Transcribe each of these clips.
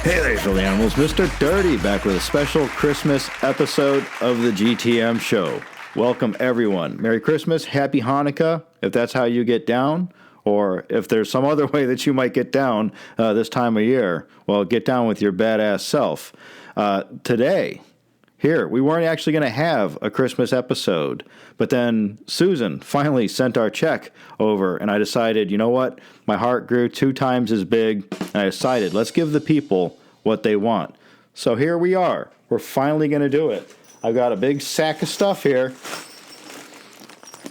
Hey there, Philly Animals. Mr. Dirty back with a special Christmas episode of the GTM show. Welcome, everyone. Merry Christmas, Happy Hanukkah, if that's how you get down, or if there's some other way that you might get down this time of year, well, get down with your badass self. Today, here, we weren't actually going to have a Christmas episode, but then Susan finally sent our check over, and I decided, you know what? My heart grew 2 times as big, and I decided, let's give the people what they want. So here we are. We're finally going to do it. I've got a big sack of stuff here.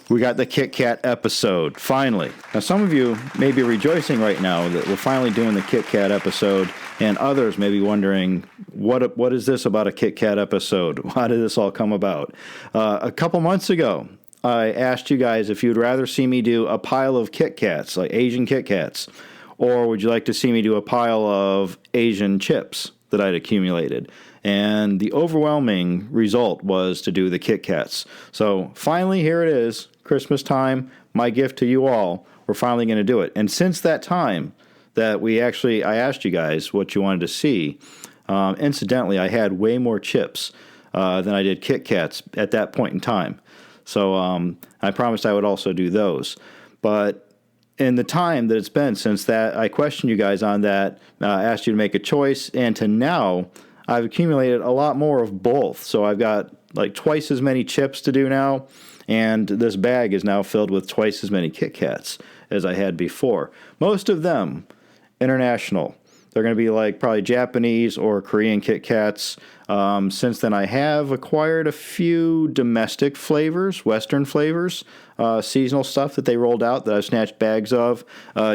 We got the KitKat episode, finally. Now, some of you may be rejoicing right now that we're finally doing the KitKat episode, and others may be wondering, what is this about a KitKat episode? How did this all come about? A couple months ago, I asked you guys if you'd rather see me do a pile of KitKats, like Asian KitKats, or would you like to see me do a pile of Asian chips that I'd accumulated? And the overwhelming result was to do the KitKats. So finally, here it is, Christmas time, my gift to you all. We're finally going to do it. And since that time that I asked you guys what you wanted to see, incidentally, I had way more chips than I did KitKats at that point in time. So I promised I would also do those. But in the time that it's been since that, I questioned you guys on that, asked you to make a choice, and to now, I've accumulated a lot more of both. So I've got like twice as many chips to do now, and this bag is now filled with twice as many KitKats as I had before. Most of them international. They're going to be like probably Japanese or Korean KitKats. Since then, I have acquired a few domestic flavors, Western flavors, seasonal stuff that they rolled out that I've snatched bags of.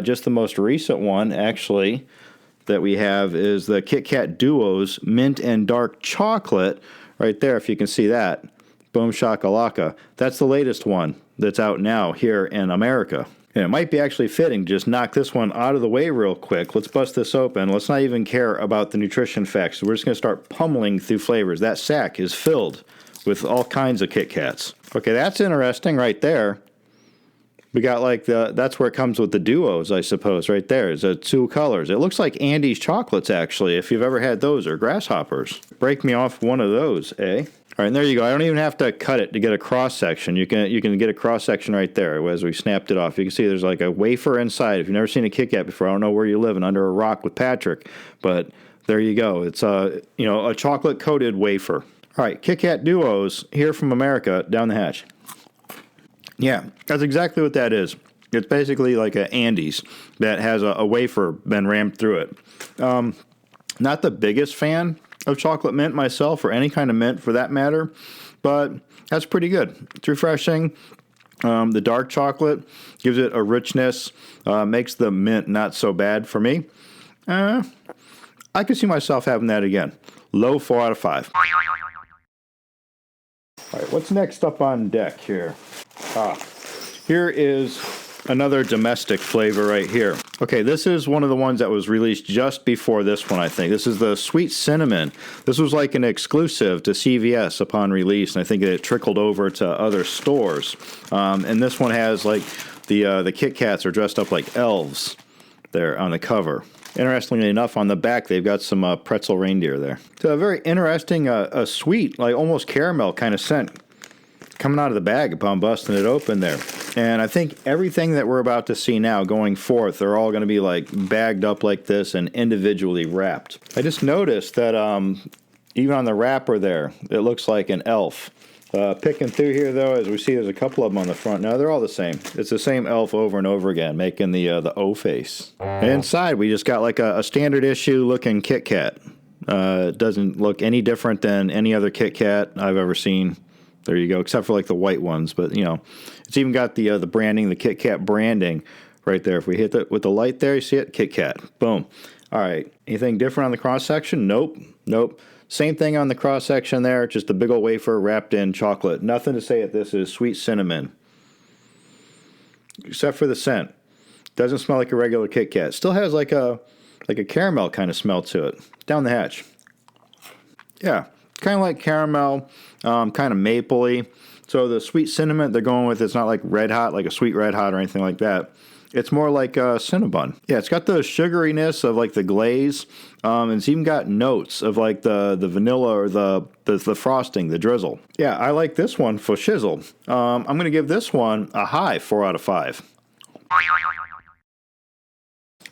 Just the most recent one, actually, that we have is the KitKat Duos Mint and Dark Chocolate. Right there, if you can see that. Boom shakalaka. That's the latest one that's out now here in America. And it might be actually fitting to just knock this one out of the way real quick. Let's bust this open. Let's not even care about the nutrition facts. We're just going to start pummeling through flavors. That sack is filled with all kinds of KitKats. Okay, that's interesting right there. We got like that's where it comes with the duos, I suppose, right there. It's 2 colors. It looks like Andes chocolates, actually, if you've ever had those, or grasshoppers. Break me off one of those, eh? All right, and there you go. I don't even have to cut it to get a cross-section. You can get a cross-section right there as we snapped it off. You can see there's like a wafer inside. If you've never seen a KitKat before, I don't know where you live, and under a rock with Patrick, but there you go. It's a chocolate-coated wafer. All right, KitKat Duos here from America, down the hatch. Yeah, that's exactly what that is. It's basically like an Andes that has a wafer been rammed through it. Not the biggest fan of chocolate mint myself, or any kind of mint for that matter, but that's pretty good. It's refreshing. The dark chocolate gives it a richness, makes the mint not so bad for me. I could see myself having that again. Low 4 out of 5. All right, what's next up on deck here? Here is another domestic flavor right here. Okay, this is one of the ones that was released just before this one, I think. This is the Sweet Cinnamon. This was like an exclusive to CVS upon release, and I think it trickled over to other stores. And this one has like the KitKats are dressed up like elves there on the cover. Interestingly enough, on the back, they've got some pretzel reindeer there. So a very interesting, sweet, like almost caramel kind of scent coming out of the bag upon busting it open there. And I think everything that we're about to see now going forth, they're all going to be like bagged up like this and individually wrapped. I just noticed that even on the wrapper there, it looks like an elf. Picking through here, though, as we see, there's a couple of them on the front. No, they're all the same. It's the same elf over and over again, making the O face. And inside, we just got like a standard issue looking KitKat. It doesn't look any different than any other KitKat I've ever seen. There you go, except for like the white ones. But, it's even got the branding, the KitKat branding right there. If we hit it with the light there, you see it? KitKat. Boom. All right. Anything different on the cross-section? Nope. Same thing on the cross-section there, just a big old wafer wrapped in chocolate. Nothing to say that this is sweet cinnamon. Except for the scent. Doesn't smell like a regular KitKat. Still has like a caramel kind of smell to it. Down the hatch. Yeah, kind of like caramel, kind of mapley. So the sweet cinnamon they're going with, it's not like red hot, like a sweet red hot or anything like that. It's more like a Cinnabon. Yeah, it's got the sugariness of like the glaze, and it's even got notes of like the vanilla or the frosting, the drizzle. Yeah, I like this one for shizzle. I'm going to give this one a high 4 out of 5.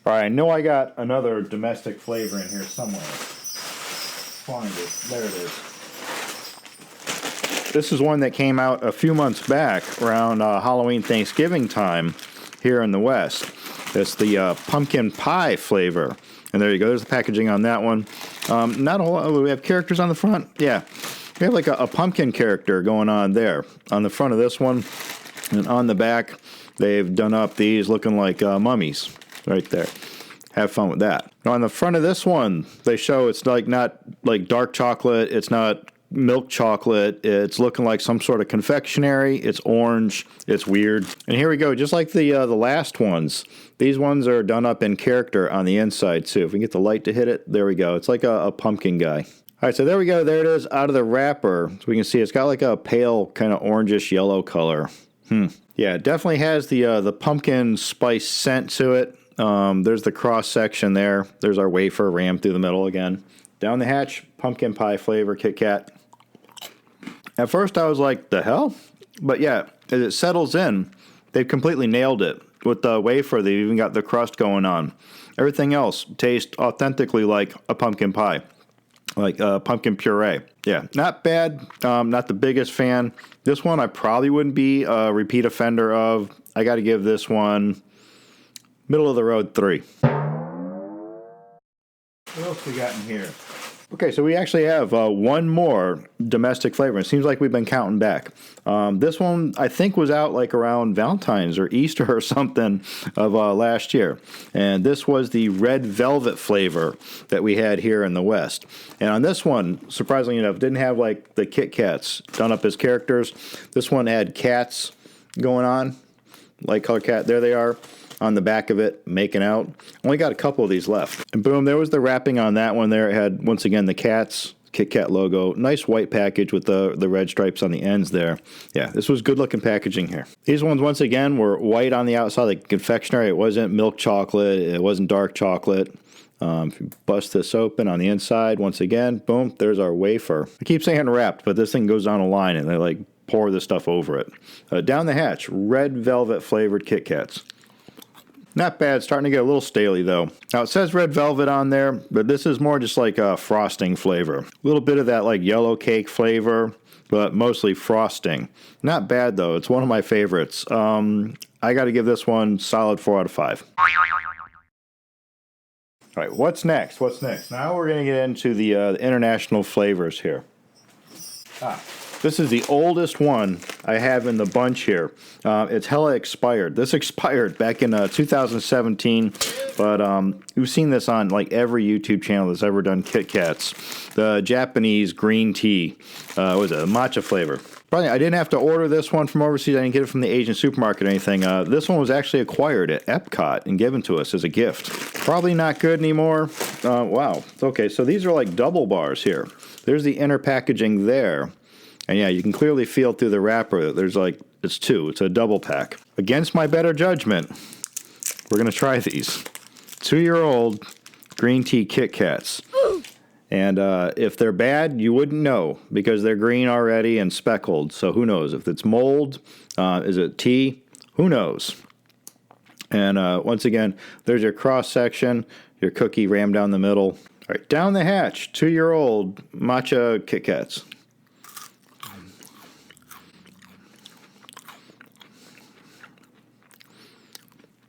All right, I know I got another domestic flavor in here somewhere. Find it. There it is. This is one that came out a few months back around Halloween, Thanksgiving time here in the West. It's the pumpkin pie flavor. And there you go. There's the packaging on that one. Not a whole lot. We have characters on the front. Yeah. We have like a pumpkin character going on there on the front of this one. And on the back, they've done up these looking like mummies right there. Have fun with that. Now on the front of this one, they show it's like not like dark chocolate. It's not milk chocolate. It's looking like some sort of confectionery. It's orange. It's weird. And here we go. Just like the last ones, these ones are done up in character on the inside too. If we can get the light to hit it, there we go. It's like a pumpkin guy. All right, so there we go. There it is out of the wrapper. So we can see it's got like a pale kind of orangish yellow color. Yeah, it definitely has the pumpkin spice scent to it. There's the cross section there. There's our wafer rammed through the middle again. Down the hatch, pumpkin pie flavor, KitKat. At first I was like, the hell? But yeah, as it settles in, they've completely nailed it. With the wafer, they've even got the crust going on. Everything else tastes authentically like a pumpkin pie. Like pumpkin puree. Yeah, not bad. Not the biggest fan. This one I probably wouldn't be a repeat offender of. I got to give this one middle of the road 3. What else we got in here? Okay, so we actually have one more domestic flavor. It seems like we've been counting back. This one, I think, was out like around Valentine's or Easter or something of last year. And this was the red velvet flavor that we had here in the West. And on this one, surprisingly enough, didn't have like the Kit Kats done up as characters. This one had cats going on, light color cat. There they are. On the back of it, making out. Only got a couple of these left. And boom, there was the wrapping on that one there. It had, once again, the Cats, KitKat logo. Nice white package with the red stripes on the ends there. Yeah, this was good-looking packaging here. These ones, once again, were white on the outside, like confectionery. It wasn't milk chocolate. It wasn't dark chocolate. If you bust this open on the inside, once again, boom, there's our wafer. I keep saying wrapped, but this thing goes down a line, and they, like, pour this stuff over it. Down the hatch, red velvet flavored Kit Kats. Not bad. Starting to get a little staley, though. Now, it says red velvet on there, but this is more just like a frosting flavor. A little bit of that like yellow cake flavor, but mostly frosting. Not bad, though. It's one of my favorites. I got to give this one solid 4 out of 5. All right, what's next? What's next? Now we're going to get into the international flavors here. This is the oldest one I have in the bunch here. It's hella expired. This expired back in 2017, but we've seen this on like every YouTube channel that's ever done Kit Kats. The Japanese green tea, what was it, a matcha flavor. Probably, I didn't have to order this one from overseas. I didn't get it from the Asian supermarket or anything. This one was actually acquired at Epcot and given to us as a gift. Probably not good anymore. Wow. Okay, so these are like double bars here. There's the inner packaging there. And yeah, you can clearly feel through the wrapper that there's like, it's 2. It's a double pack. Against my better judgment, we're going to try these. 2-year-old green tea Kit Kats. And if they're bad, you wouldn't know because they're green already and speckled. So who knows? If it's mold, is it tea? Who knows? And once again, there's your cross section, your cookie rammed down the middle. All right, down the hatch, 2-year-old matcha Kit Kats.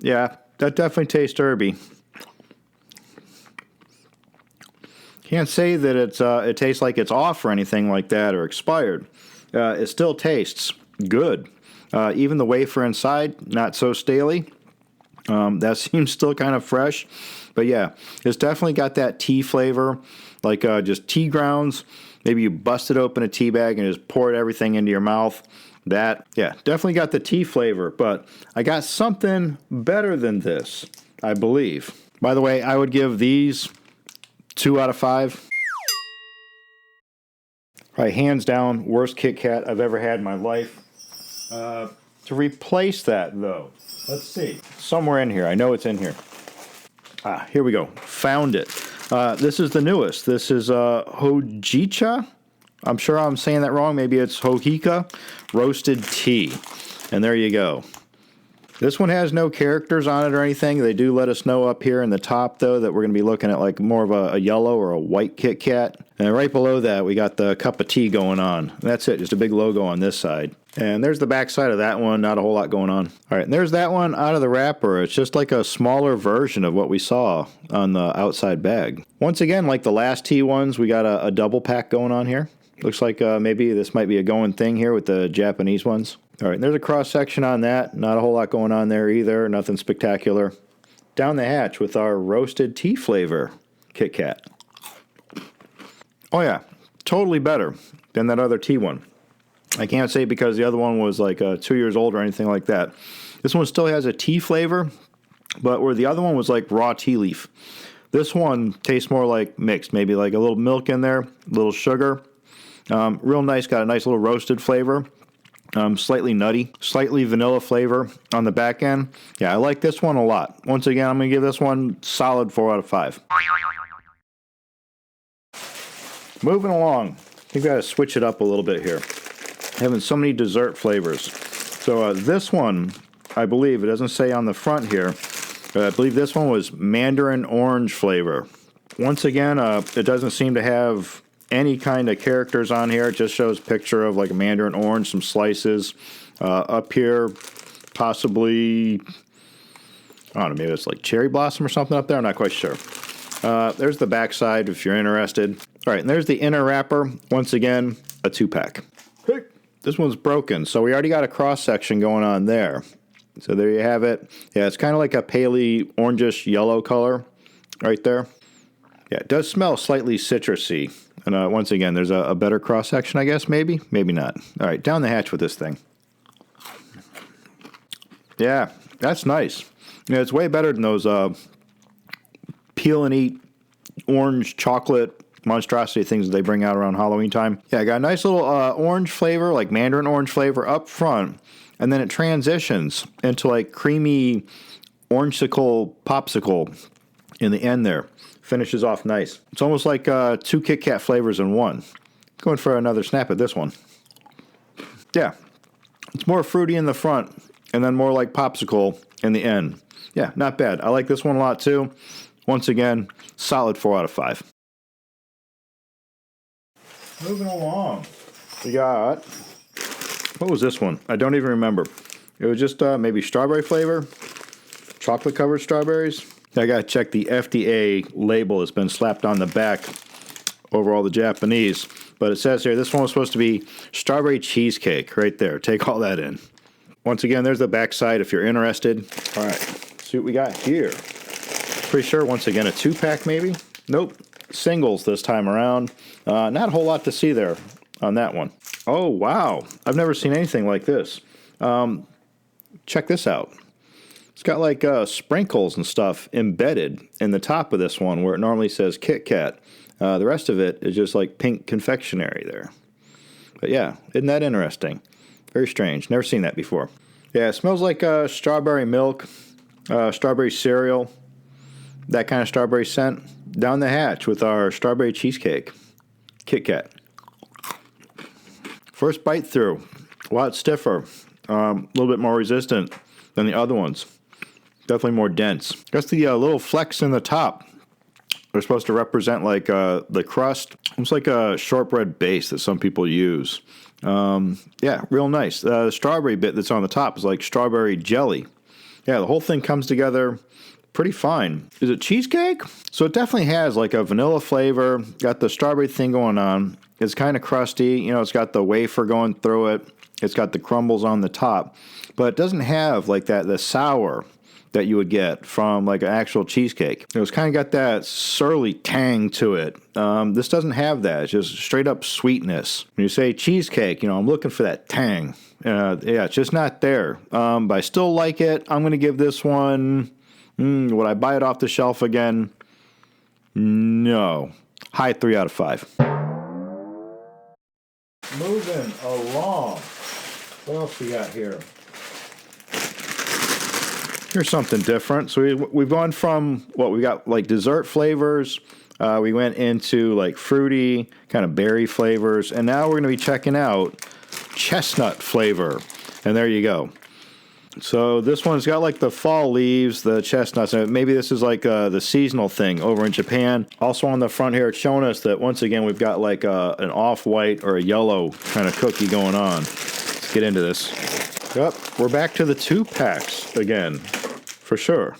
Yeah, that definitely tastes herby. Can't say that it tastes like it's off or anything like that or expired. It still tastes good. Even the wafer inside, not so staley. That seems still kind of fresh. But yeah, it's definitely got that tea flavor, like just tea grounds. Maybe you busted open a tea bag and just poured everything into your mouth. That, yeah, definitely got the tea flavor, but I got something better than this, I believe. By the way, I would give these 2 out of 5. All right, hands down, worst Kit Kat I've ever had in my life. To replace that, though, Let's see. Somewhere in here. I know it's in here. Here we go. Found it. This is the newest. This is Houjicha. I'm sure I'm saying that wrong. Maybe it's Houjicha roasted tea. And there you go. This one has no characters on it or anything. They do let us know up here in the top, though, that we're going to be looking at like more of a yellow or a white KitKat. And right below that, we got the cup of tea going on. That's it. Just a big logo on this side. And there's the back side of that one. Not a whole lot going on. All right, and there's that one out of the wrapper. It's just like a smaller version of what we saw on the outside bag. Once again, like the last tea ones, we got a double pack going on here. Looks like maybe this might be a going thing here with the Japanese ones. All right, and there's a cross section on that. Not a whole lot going on there either. Nothing spectacular. Down the hatch with our roasted tea flavor KitKat. Oh yeah, totally better than that other tea one. I can't say because the other one was like 2 years old or anything like that. This one still has a tea flavor, but where the other one was like raw tea leaf. This one tastes more like mixed, maybe like a little milk in there, a little sugar. Real nice, got a nice little roasted flavor. Slightly nutty, slightly vanilla flavor on the back end. Yeah, I like this one a lot. Once again, I'm going to give this one solid 4 out of 5. Moving along. I think we got to switch it up a little bit here. Having so many dessert flavors. So this one, I believe, it doesn't say on the front here, but I believe this one was Mandarin Orange flavor. Once again, it doesn't seem to have any kind of characters on here. It just shows a picture of like a Mandarin Orange, some slices. Up here, possibly, I don't know, maybe it's like cherry blossom or something up there. I'm not quite sure. There's the back side if you're interested. All right, and there's the inner wrapper. Once again, a 2-pack. Hey, this one's broken, so we already got a cross section going on there. So there you have it. Yeah, it's kind of like a paley orangish yellow color right there. Yeah, it does smell slightly citrusy. And once again, there's a better cross section, I guess, maybe. Maybe not. All right, down the hatch with this thing. Yeah, that's nice. Yeah, it's way better than those peel and eat orange chocolate monstrosity things that they bring out around Halloween time. Yeah, I got a nice little orange flavor, like Mandarin Orange flavor up front, and then it transitions into like creamy orangesicle popsicle in the end there. Finishes off nice. It's almost like 2 KitKat flavors in one. Going for another snap at this one. Yeah, it's more fruity in the front, and then more like popsicle in the end. Yeah, not bad. I like this one a lot too. Once again, solid 4 out of 5. Moving along. We got, what was this one? I don't even remember. It was just maybe strawberry flavor, chocolate covered strawberries. I got to check the FDA label that's been slapped on the back over all the Japanese. But it says here, this one was supposed to be strawberry cheesecake right there. Take all that in. Once again, there's the back side if you're interested. All right, let's see what we got here. Pretty sure, once again, a 2-pack maybe? Nope, singles this time around. Not a whole lot to see there on that one. Oh, wow. I've never seen anything like this. Check this out. It's got like sprinkles and stuff embedded in the top of this one where it normally says KitKat. The rest of it is just like pink confectionery there. But yeah, isn't that interesting? Very strange. Never seen that before. Yeah, it smells like strawberry milk, strawberry cereal, that kind of strawberry scent. Down the hatch with our strawberry cheesecake. KitKat. First bite through. A lot stiffer. A little bit more resistant than the other ones. Definitely more dense. Guess the little flecks in the top are supposed to represent like the crust. It's like a shortbread base that some people use. Yeah, real nice. The strawberry bit that's on the top is like strawberry jelly. Yeah, the whole thing comes together pretty fine. Is it cheesecake? So it definitely has like a vanilla flavor. Got the strawberry thing going on. It's kind of crusty. You know, it's got the wafer going through it. It's got the crumbles on the top. But it doesn't have like the sour that you would get from like an actual cheesecake. It's kind of got that surly tang to it. This doesn't have that. It's just straight up sweetness. When you say cheesecake, you know, I'm looking for that tang. Yeah, it's just not there. But I still like it. I'm going to give this one, would I buy it off the shelf again? No. High 3 out of 5. Moving along. What else we got here? Here's something different. So we've gone from what we got like dessert flavors. We went into like fruity kind of berry flavors, and now we're going to be checking out chestnut flavor. And there you go. So this one's got like the fall leaves, the chestnuts, and maybe this is like the seasonal thing over in Japan. Also on the front here, it's showing us that once again we've got like an off-white or a yellow kind of cookie going on. Let's get into this. Yep, we're back to the 2-packs again, for sure.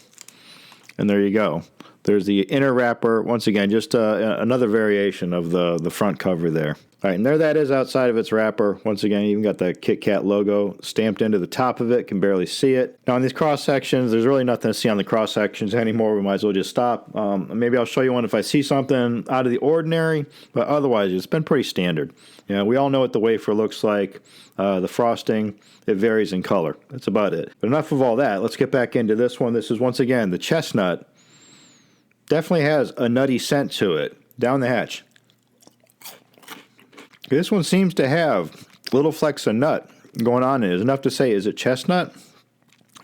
And there you go. There's the inner wrapper. Once again, just another variation of the front cover there. All right, and there that is outside of its wrapper. Once again, you even got the KitKat logo stamped into the top of it. Can barely see it. Now, on these cross sections, there's really nothing to see on the cross sections anymore. We might as well just stop. Maybe I'll show you one if I see something out of the ordinary, but otherwise, it's been pretty standard. You know, we all know what the wafer looks like. The frosting, it varies in color. That's about it. But enough of all that. Let's get back into this one. This is, once again, the chestnut. Definitely has a nutty scent to it. Down the hatch. This one seems to have little flecks of nut going on in it. It's enough to say, is it chestnut?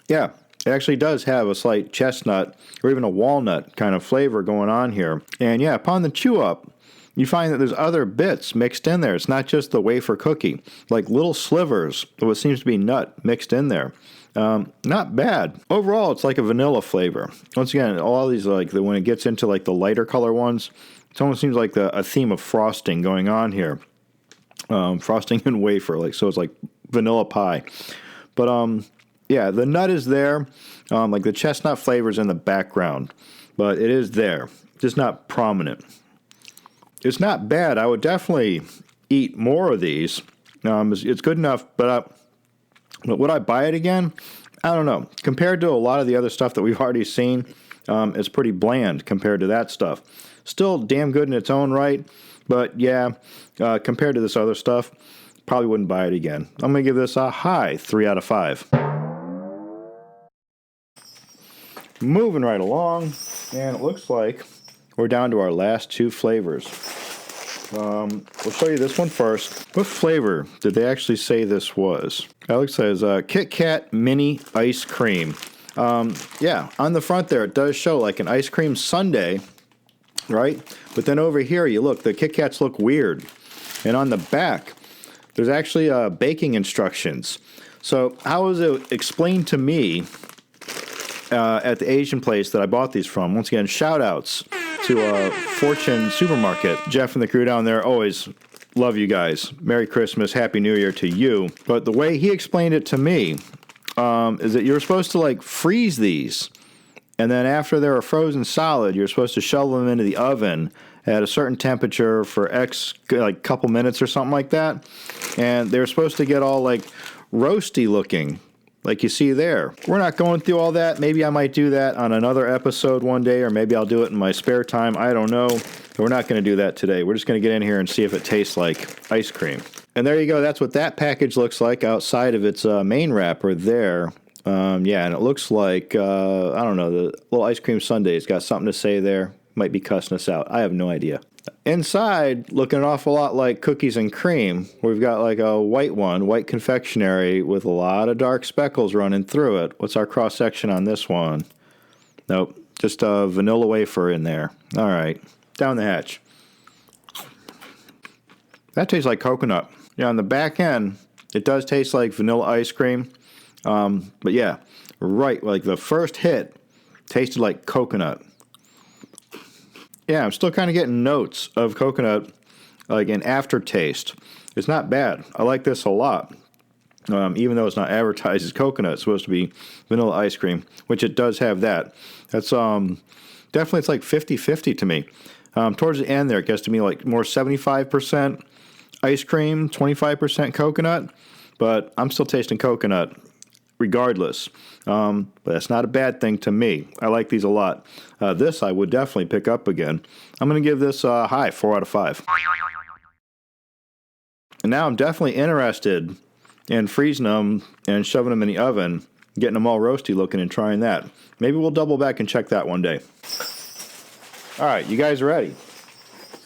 Yeah, it actually does have a slight chestnut or even a walnut kind of flavor going on here. And yeah, upon the chew up, you find that there's other bits mixed in there. It's not just the wafer cookie, like little slivers of what seems to be nut mixed in there. Not bad. Overall, it's like a vanilla flavor. Once again, all these, like when it gets into like the lighter color ones, it almost seems like a theme of frosting going on here. Frosting and wafer, like so it's like vanilla pie. But yeah, the nut is there. Like the chestnut flavor's in the background, but it is there. Just not prominent. It's not bad. I would definitely eat more of these. It's good enough, but would I buy it again? I don't know. Compared to a lot of the other stuff that we've already seen, it's pretty bland compared to that stuff. Still damn good in its own right, but yeah, compared to this other stuff, probably wouldn't buy it again. I'm going to give this a high 3 out of 5. Moving right along, and it looks like we're down to our last 2 flavors. We'll show you this one first. What flavor did they actually say this was? Alex says KitKat Mini Ice Cream. Yeah, on the front there, it does show like an ice cream sundae, right? But then over here, you look, the Kit Kats look weird. And on the back, there's actually baking instructions. So how was it explained to me at the Asian place that I bought these from? Once again, shout outs to Fortune Supermarket. Jeff and the crew down there, always love you guys. Merry Christmas, Happy New Year to you. But the way he explained it to me is that you're supposed to like freeze these. And then after they're frozen solid, you're supposed to shove them into the oven at a certain temperature for like couple minutes or something like that. And they're supposed to get all like roasty looking, like you see there. We're not going through all that. Maybe I might do that on another episode one day, or maybe I'll do it in my spare time. I don't know. But we're not going to do that today. We're just going to get in here and see if it tastes like ice cream. And there you go. That's what that package looks like outside of its main wrapper there. Yeah, and it looks like, I don't know, the little ice cream sundae's got something to say there. Might be cussing us out. I have no idea. Inside, looking an awful lot like cookies and cream. We've got like a white one, white confectionery with a lot of dark speckles running through it. What's our cross-section on this one? Nope, just a vanilla wafer in there. All right, down the hatch. That tastes like coconut. Yeah, on the back end, it does taste like vanilla ice cream. But yeah, right, like the first hit tasted like coconut. Yeah, I'm still kind of getting notes of coconut, like an aftertaste. It's not bad. I like this a lot. Even though it's not advertised as coconut, it's supposed to be vanilla ice cream, which it does have that. That's definitely, it's like 50-50 to me. Towards the end there, it gets to me like more 75% ice cream, 25% coconut, but I'm still tasting coconut regardless. But that's not a bad thing to me. I like these a lot. This I would definitely pick up again. I'm going to give this a high 4 out of 5. And now I'm definitely interested in freezing them and shoving them in the oven, getting them all roasty looking and trying that. Maybe we'll double back and check that one day. All right, you guys ready?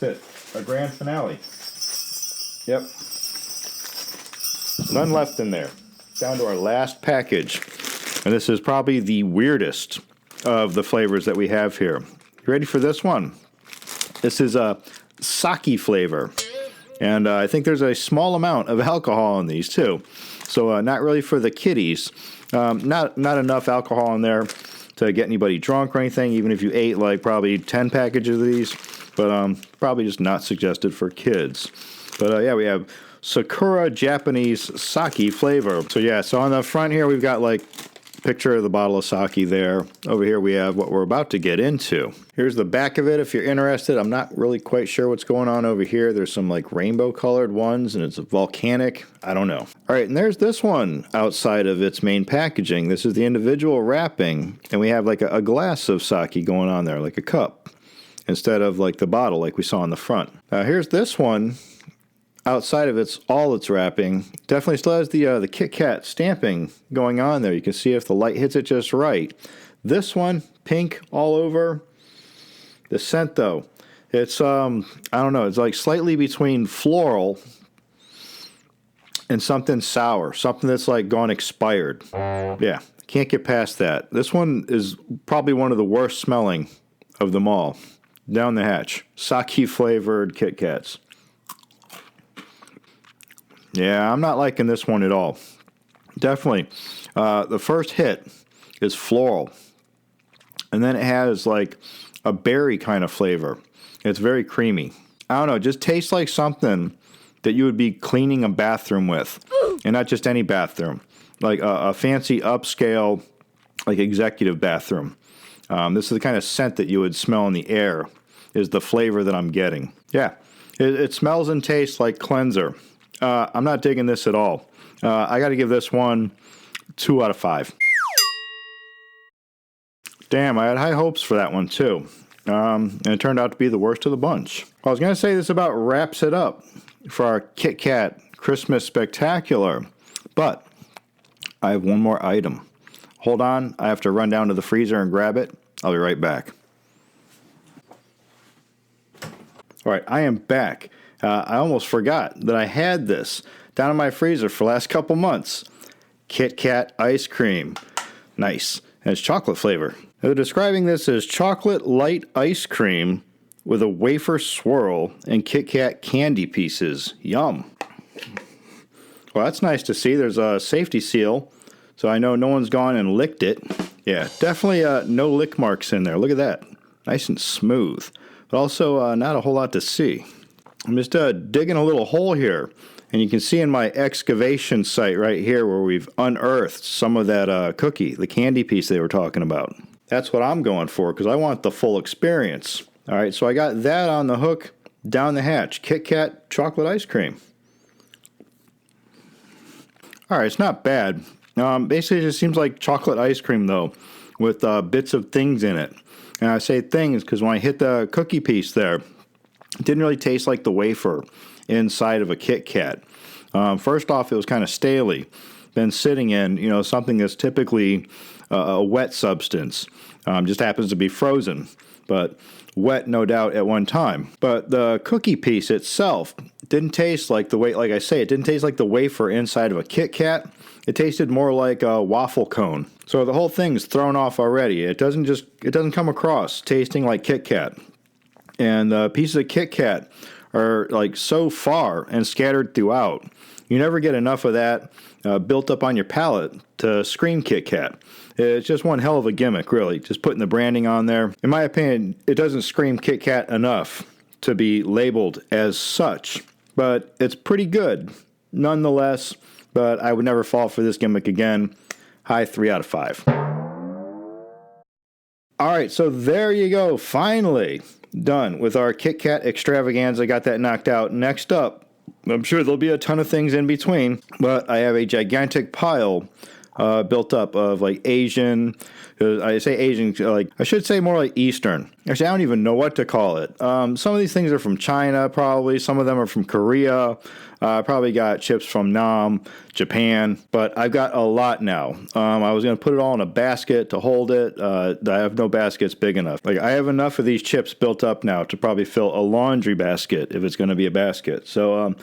That's it. Our grand finale. Yep. None left in there. Down to our last package. And this is probably the weirdest of the flavors that we have here. You ready for this one? This is a sake flavor. And I think there's a small amount of alcohol in these too. So not really for the kiddies. Not enough alcohol in there to get anybody drunk or anything, even if you ate like probably 10 packages of these. But probably just not suggested for kids. But yeah, we have Sakura Japanese sake flavor. So yeah, so on the front here we've got like picture of the bottle of sake there. Over here we have what we're about to get into. Here's the back of it if you're interested. I'm not really quite sure what's going on over here. There's some like rainbow colored ones and it's volcanic. I don't know. All right, and there's this one outside of its main packaging. This is the individual wrapping, and we have like a glass of sake going on there, like a cup, instead of like the bottle like we saw on the front. Here's this one. Outside of all its wrapping, definitely still has the KitKat stamping going on there. You can see if the light hits it just right. This one, pink all over. The scent, though, it's, I don't know, it's like slightly between floral and something sour, something that's like gone expired. Yeah, can't get past that. This one is probably one of the worst smelling of them all. Down the hatch. Sake-flavored Kit Kats. Yeah, I'm not liking this one at all. Definitely. The first hit is floral. And then it has like a berry kind of flavor. It's very creamy. I don't know, it just tastes like something that you would be cleaning a bathroom with. And not just any bathroom. Like a fancy upscale, like executive bathroom. This is the kind of scent that you would smell in the air, is the flavor that I'm getting. Yeah, it smells and tastes like cleanser. I'm not digging this at all. I got to give this one 2 out of 5. Damn, I had high hopes for that one too. And it turned out to be the worst of the bunch. I was going to say this about wraps it up for our Kit Kat Christmas Spectacular. But I have one more item. Hold on, I have to run down to the freezer and grab it. I'll be right back. All right, I am back. I almost forgot that I had this down in my freezer for the last couple months. KitKat Ice Cream. Nice. And it's chocolate flavor. They're describing this as chocolate light ice cream with a wafer swirl and KitKat candy pieces. Yum. Well, that's nice to see. There's a safety seal, so I know no one's gone and licked it. Yeah, definitely no lick marks in there. Look at that. Nice and smooth. But also not a whole lot to see. I'm just digging a little hole here, and you can see in my excavation site right here where we've unearthed some of that cookie, the candy piece they were talking about. That's what I'm going for because I want the full experience. All right, so I got that on the hook down the hatch. KitKat chocolate ice cream. All right, it's not bad. Basically, it just seems like chocolate ice cream, though, with bits of things in it. And I say things because when I hit the cookie piece there, it didn't really taste like the wafer inside of a Kit Kat. First off, it was kind of staley. Been sitting in, something that's typically a wet substance. Just happens to be frozen, but wet, no doubt, at one time. But the cookie piece itself didn't taste like like I say, it didn't taste like the wafer inside of a Kit Kat. It tasted more like a waffle cone. So the whole thing's thrown off already. It doesn't come across tasting like Kit Kat. And the pieces of Kit Kat are like so far and scattered throughout. You never get enough of that built up on your palate to scream Kit Kat. It's just one hell of a gimmick, really. Just putting the branding on there. In my opinion, it doesn't scream Kit Kat enough to be labeled as such. But it's pretty good, nonetheless. But I would never fall for this gimmick again. High 3 out of 5. All right, so there you go. Finally done with our Kit Kat extravaganza. Got that knocked out. Next up, I'm sure there'll be a ton of things in between, but I have a gigantic pile built up of like Asian. I say Asian, like I should say more like Eastern. Actually, I don't even know what to call it. Some of these things are from China, probably. Some of them are from Korea. I probably got chips from Nam, Japan, but I've got a lot now. I was going to put it all in a basket to hold it. I have no baskets big enough. Like I have enough of these chips built up now to probably fill a laundry basket if it's going to be a basket. So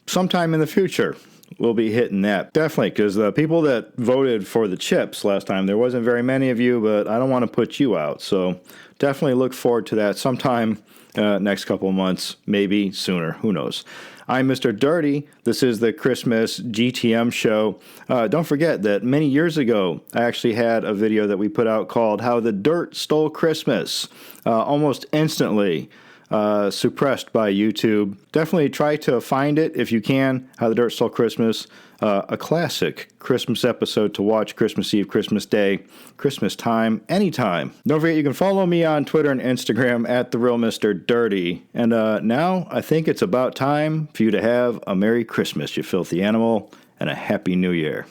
sometime in the future, we'll be hitting that. Definitely, because the people that voted for the chips last time, there wasn't very many of you, but I don't want to put you out. So definitely look forward to that sometime next couple of months, maybe sooner. Who knows? I'm Mr. Dirty. This is the Christmas GTM show. Don't forget that many years ago, I actually had a video that we put out called How the Dirt Stole Christmas. Almost instantly suppressed by YouTube. Definitely try to find it if you can. How the Dirt Stole Christmas. A classic Christmas episode to watch Christmas Eve, Christmas Day, Christmas time, anytime. Don't forget you can follow me on Twitter and Instagram at @TheRealMrDirty. And now I think it's about time for you to have a Merry Christmas, you filthy animal, and a Happy New Year.